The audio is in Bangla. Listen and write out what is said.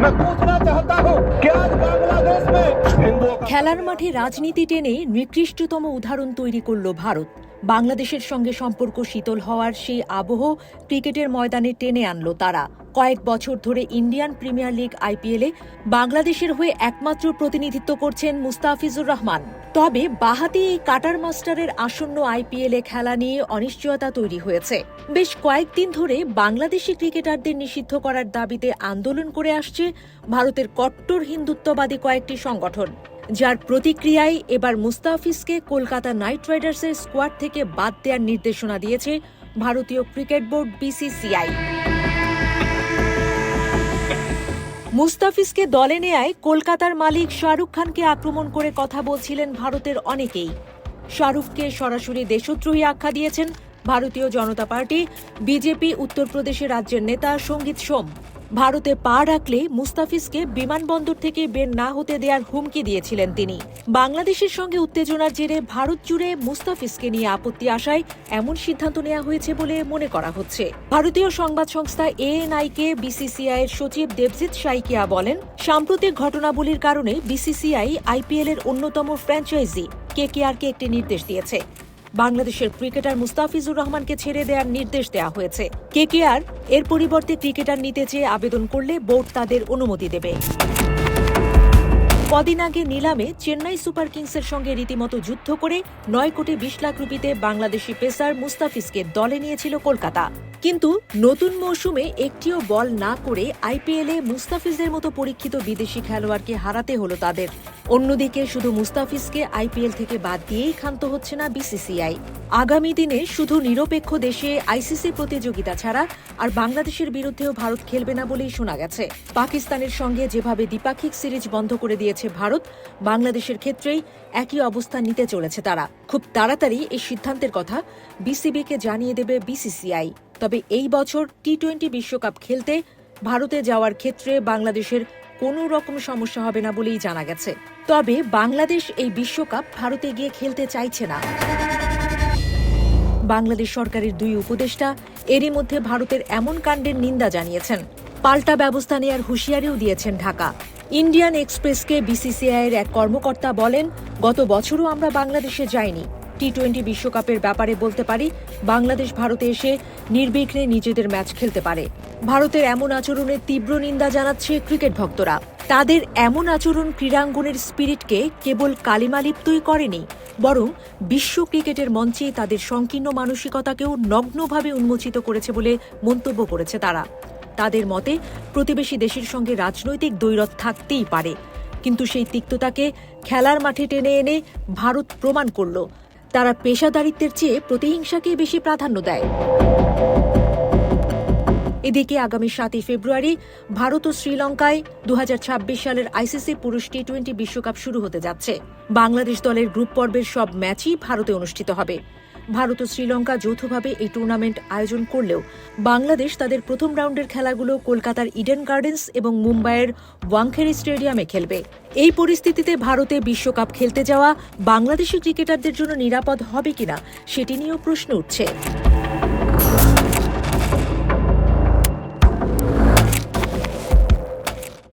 मैं पूछना चाहता हूं कि आज बांग्लादेश में हिंदुओं का খেলার মাঠে রাজনীতি টেনে নিকৃষ্টতম উদাহরণ তৈরি করল ভারত। বাংলাদেশের সঙ্গে সম্পর্ক শীতল হওয়ার সেই আবহ ক্রিকেটের ময়দানে টেনে আনলো তারা। কয়েক বছর ধরে ইন্ডিয়ান প্রিমিয়ার লিগ আইপিএলে বাংলাদেশের হয়ে একমাত্র প্রতিনিধিত্ব করছেন মুস্তাফিজুর রহমান। তবে বাঁহাতি এই কাটার মাস্টারের আসন্ন আইপিএলে খেলা নিয়ে অনিশ্চয়তা তৈরি হয়েছে। বেশ কয়েকদিন ধরে বাংলাদেশি ক্রিকেটারদের নিষিদ্ধ করার দাবিতে আন্দোলন করে আসছে ভারতের কট্টর হিন্দুত্ববাদী কয়েকটি সংগঠন, যার প্রতিক্রিয়ায় এবার মুস্তাফিজকে কলকাতা নাইট রাইডার্সের স্কোয়াড থেকে বাদ দেওয়ার নির্দেশনা দিয়েছে ভারতীয় ক্রিকেট বোর্ড বিসিসিআই। মুস্তাফিজকে দলে নেয়ায় কলকাতার মালিক শাহরুখ খানকে আক্রমণ করে কথা বলছিলেন ভারতের অনেকেই। শাহরুখকে সরাসরি দেশদ্রোহী আখ্যা দিয়েছেন ভারতীয় জনতা পার্টি বিজেপি উত্তরপ্রদেশের রাজ্যের নেতা সঙ্গীত সোম। ভারতে পা রাখলে মুস্তাফিজকে বিমানবন্দর থেকে বের না হতে দেওয়ার হুমকি দিয়েছিলেন তিনি। বাংলাদেশের সঙ্গে উত্তেজনার জেরে ভারত জুড়ে মুস্তাফিজকে নিয়ে আপত্তি আসায় এমন সিদ্ধান্ত নেওয়া হয়েছে বলে মনে করা হচ্ছে। ভারতীয় সংবাদ সংস্থা এএনআই-কে বিসিসিআই এর সচিব দেবজিৎ সাইকিয়া বলেন, সাম্প্রতিক ঘটনাবলীর কারণে বিসিসিআই আইপিএল এর অন্যতম ফ্র্যাঞ্চাইজি কেকেআরকে একটি নির্দেশ দিয়েছে। বাংলাদেশের ক্রিকেটার মুস্তাফিজুর রহমানকে ছেড়ে দেওয়ার নির্দেশ দেওয়া হয়েছে। কেকেআর এর পরিবর্তে ক্রিকেটার নিতে চেয়ে আবেদন করলে বোর্ড তাদের অনুমতি দেবে। কদিন আগে নিলামে চেন্নাই সুপার কিংসের সঙ্গে রীতিমতো যুদ্ধ করে 9 কোটি 20 লাখ রুপিতে বাংলাদেশি পেসার মুস্তাফিজকে দলে নিয়েছিল কলকাতা। কিন্তু নতুন মৌসুমে একটিও বল না করে আইপিএলে মুস্তাফিজের মতো পরীক্ষিত বিদেশি খেলোয়াড়কে হারাতে হলো তাদের। অন্যদিকে শুধু মুস্তাফিজকে আইপিএল থেকে বাদ দিয়েই ক্ষান্ত হচ্ছে না বিসিসিআই। আগামী দিনে শুধু নিরপেক্ষ দেশে আইসিসি প্রতিযোগিতা ছাড়া আর বাংলাদেশের বিরুদ্ধেও ভারত খেলবে না বলেই শোনা গেছে। পাকিস্তানের সঙ্গে যেভাবে দ্বিপাক্ষিক সিরিজ বন্ধ করে দিয়েছে ভারত, বাংলাদেশের ক্ষেত্রেই একই অবস্থান নিতে চলেছে তারা। খুব তাড়াতাড়ি এই সিদ্ধান্তের কথা বিসিবিকে জানিয়ে দেবে বিসিসিআই। তবে এই বছর টি-20 বিশ্বকাপ খেলতে ভারতে যাওয়ার ক্ষেত্রে বাংলাদেশের কোনো রকম সমস্যা হবে না বলেই জানা গেছে। তবে বাংলাদেশ এই বিশ্বকাপ ভারতে গিয়ে খেলতে চাইছে না। বাংলাদেশ সরকারের 2 উপদেষ্টা এরই মধ্যে ভারতের এমন কাণ্ডের নিন্দা জানিয়েছেন। পাল্টা ব্যবস্থা নেয়ার হুঁশিয়ারিও দিয়েছেন ঢাকা। ইন্ডিয়ান এক্সপ্রেসকে বিসিসিআই এর এক কর্মকর্তা বলেন, গত বছরও আমরা বাংলাদেশে যাইনি। টি-20 বিশ্বকাপের ব্যাপারে বলতে পারি, বাংলাদেশ ভারতে এসে নির্বিঘ্নে নিজেদের ম্যাচ খেলতে পারে। ভারতের এমন আচরণের তীব্র নিন্দা জানাচ্ছে ক্রিকেট ভক্তরা। তাদের এমন আচরণ ক্রীড়াঙ্গনের স্পিরিটকে কেবল কালিমালিপ্তই করেনি, বরং বিশ্ব ক্রিকেটের মঞ্চে তাদের সংকীর্ণ মানসিকতাকেও নগ্নভাবে উন্মোচিত করেছে বলে মন্তব্য করেছে তারা। তাদের মতে, প্রতিবেশী দেশের সঙ্গে রাজনৈতিক দ্বৈরথ থাকতেই পারে, কিন্তু সেই তিক্ততাকে খেলার মাঠে টেনে এনে ভারত প্রমাণ করল তারা পেশাদারিত্বের চেয়ে প্রতিহিংসাকে বেশি প্রাধান্য দেয়। এদিকে আগামী 7 ফেব্রুয়ারি ভারত ও শ্রীলঙ্কায় 2026 সালের আইসিসি পুরুষ টি-20 বিশ্বকাপ শুরু হতে যাচ্ছে। বাংলাদেশ দলের গ্রুপ পর্বের সব ম্যাচই ভারতে অনুষ্ঠিত হবে। ভারত ও শ্রীলঙ্কা যৌথভাবে এই টুর্নামেন্ট আয়োজন করলেও বাংলাদেশ তাদের প্রথম রাউন্ডের খেলাগুলো কলকাতার ইডেন গার্ডেন্স এবং মুম্বাইয়ের ওয়াংখেড়ে স্টেডিয়ামে খেলবে। এই পরিস্থিতিতে ভারতে বিশ্বকাপ খেলতে যাওয়া বাংলাদেশি ক্রিকেটারদের জন্য নিরাপদ হবে কিনা সেটি নিয়েও প্রশ্ন উঠছে।